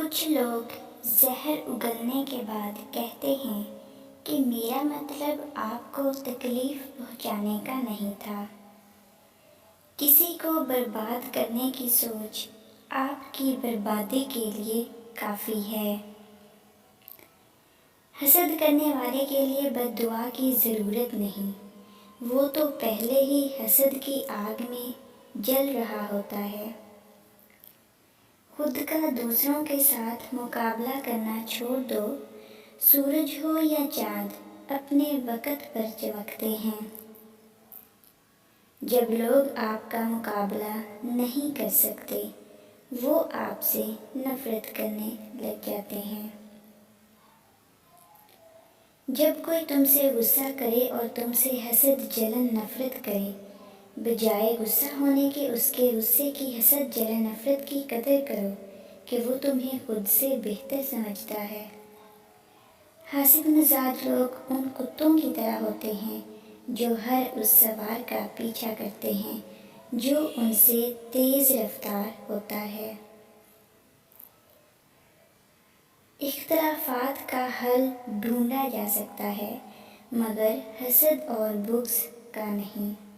کچھ لوگ زہر اگلنے کے بعد کہتے ہیں کہ میرا مطلب آپ کو تکلیف پہنچانے کا نہیں تھا۔ کسی کو برباد کرنے کی سوچ آپ کی بربادی کے لیے کافی ہے۔ حسد کرنے والے کے لیے بد دعا کی ضرورت نہیں، وہ تو پہلے ہی حسد کی آگ میں جل رہا ہوتا ہے۔ خود کا دوسروں کے ساتھ مقابلہ کرنا چھوڑ دو، سورج ہو یا چاند اپنے وقت پر چمکتے ہیں۔ جب لوگ آپ کا مقابلہ نہیں کر سکتے، وہ آپ سے نفرت کرنے لگ جاتے ہیں۔ جب کوئی تم سے غصہ کرے اور تم سے حسد جلن نفرت کرے، بجائے غصہ ہونے کے اس کے غصے کی حسد جلن نفرت کی قدر کرو کہ وہ تمہیں خود سے بہتر سمجھتا ہے۔ حاسد مزاج لوگ ان کتوں کی طرح ہوتے ہیں جو ہر اس سوار کا پیچھا کرتے ہیں جو ان سے تیز رفتار ہوتا ہے۔ اختلافات کا حل ڈھونڈا جا سکتا ہے مگر حسد اور بغض کا نہیں۔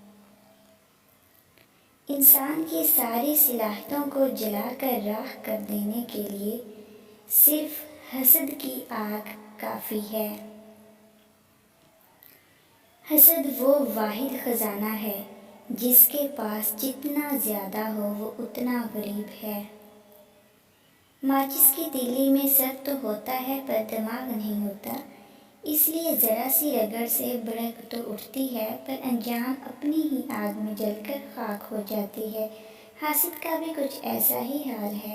انسان کی ساری صلاحیتوں کو جلا کر راکھ کر دینے کے لیے صرف حسد کی آگ کافی ہے۔ حسد وہ واحد خزانہ ہے جس کے پاس جتنا زیادہ ہو وہ اتنا غریب ہے۔ ماچس کی تیلی میں سر تو ہوتا ہے پر دماغ نہیں ہوتا، اس لیے ذرا سی رگڑ سے بھڑک تو اٹھتی ہے پر انجام اپنی ہی آگ میں جل کر خاک ہو جاتی ہے۔ حاسد کا بھی کچھ ایسا ہی حال ہے۔